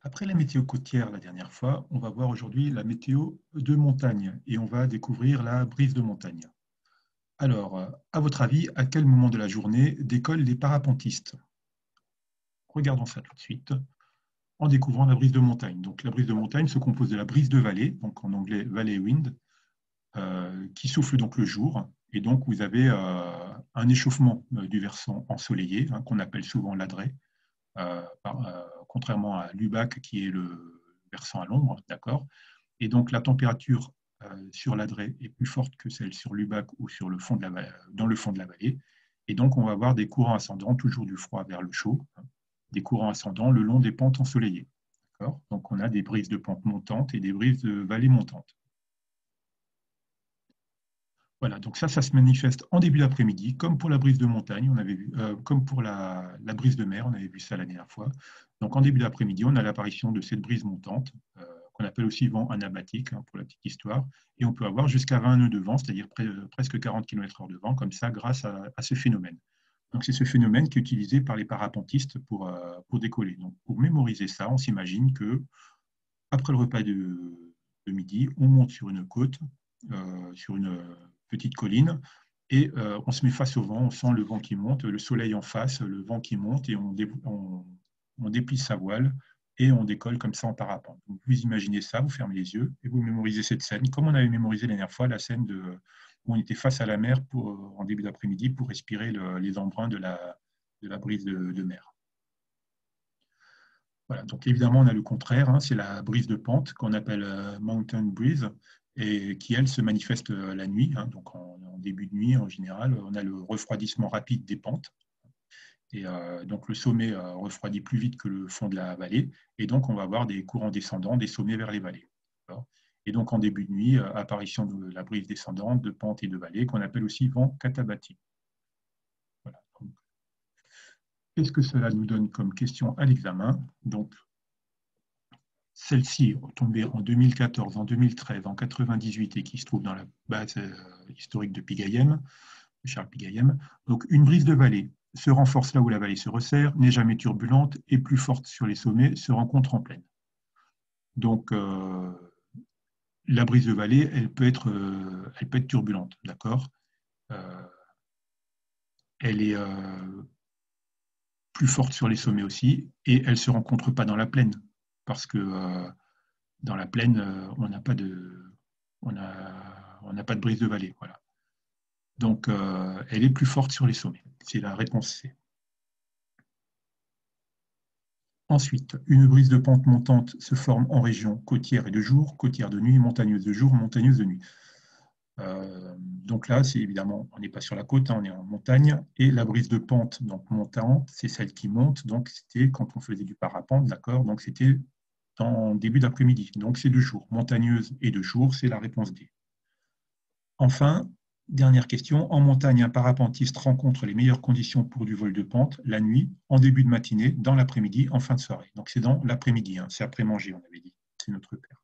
Après la météo côtière la dernière fois, on va voir aujourd'hui la météo de montagne et on va découvrir la brise de montagne. Alors, à votre avis, à quel moment de la journée décollent les parapentistes? Regardons ça tout de suite en découvrant la brise de montagne. Donc, la brise de montagne se compose de la brise de vallée, donc en anglais valley wind, qui souffle donc le jour. Et donc, vous avez un échauffement du versant ensoleillé, hein, qu'on appelle souvent l'adresse, contrairement à l'UBAC qui est le versant à l'ombre, d'accord? Et donc la température sur l'adresse est plus forte que celle sur l'UBAC ou sur le fond de dans le fond de la vallée. Et donc on va avoir des courants ascendants, toujours du froid vers le chaud, hein, des courants ascendants le long des pentes ensoleillées. Donc on a des brises de pente montantes et des brises de vallée montantes. Voilà, donc ça se manifeste en début d'après-midi, comme pour la brise de montagne, on avait vu, comme pour la brise de mer, on avait vu ça la dernière fois. Donc en début d'après-midi, on a l'apparition de cette brise montante, qu'on appelle aussi vent anabatique, hein, pour la petite histoire, et on peut avoir jusqu'à 20 nœuds de vent, c'est-à-dire presque 40 km/h de vent, comme ça, grâce à ce phénomène. Donc c'est ce phénomène qui est utilisé par les parapentistes pour décoller. Donc pour mémoriser ça, on s'imagine que après le repas de midi, on monte sur une côte, sur une petite colline, et on se met face au vent, on sent le vent qui monte, le soleil en face, le vent qui monte, et on déplie sa voile, et on décolle comme ça en parapente. Donc, vous imaginez ça, vous fermez les yeux, et vous mémorisez cette scène, comme on avait mémorisé la dernière fois, la scène où on était face à la mer en début d'après-midi pour respirer les embruns de la brise de mer. Voilà, donc évidemment, on a le contraire, hein, c'est la brise de pente qu'on appelle mountain breeze et qui, elle, se manifeste la nuit. Hein, donc en début de nuit, en général, on a le refroidissement rapide des pentes. Et donc le sommet refroidit plus vite que le fond de la vallée. Et donc on va avoir des courants descendants des sommets vers les vallées. Et donc en début de nuit, apparition de la brise descendante, de pente et de vallée, qu'on appelle aussi vent katabati. Voilà. Qu'est-ce que cela nous donne comme question à l'examen? Donc, celle-ci tombée en 2014, en 2013, en 98 et qui se trouve dans la base historique de Pigayem, de Charles Pigayem. Donc, une brise de vallée se renforce là où la vallée se resserre, n'est jamais turbulente et plus forte sur les sommets, se rencontre en plaine. Donc, la brise de vallée, elle peut être turbulente, d'accord? Elle est plus forte sur les sommets aussi, et elle ne se rencontre pas dans la plaine, parce que dans la plaine, on n'a pas de brise de vallée. Voilà. Donc, elle est plus forte sur les sommets. C'est la réponse C. Ensuite, une brise de pente montante se forme en région côtière et de jour, côtière de nuit, montagneuse de jour, montagneuse de nuit. Donc là, c'est évidemment, on n'est pas sur la côte, hein, on est en montagne, et la brise de pente, donc montante, c'est celle qui monte, donc c'était quand on faisait du parapente, d'accord, donc c'était en début d'après-midi, donc c'est de jour. Montagneuse et de jour, c'est la réponse D. Enfin, dernière question, en montagne, un parapentiste rencontre les meilleures conditions pour du vol de pente la nuit, en début de matinée, dans l'après-midi, en fin de soirée. Donc c'est dans l'après-midi, hein, c'est après manger, on avait dit, c'est notre repère.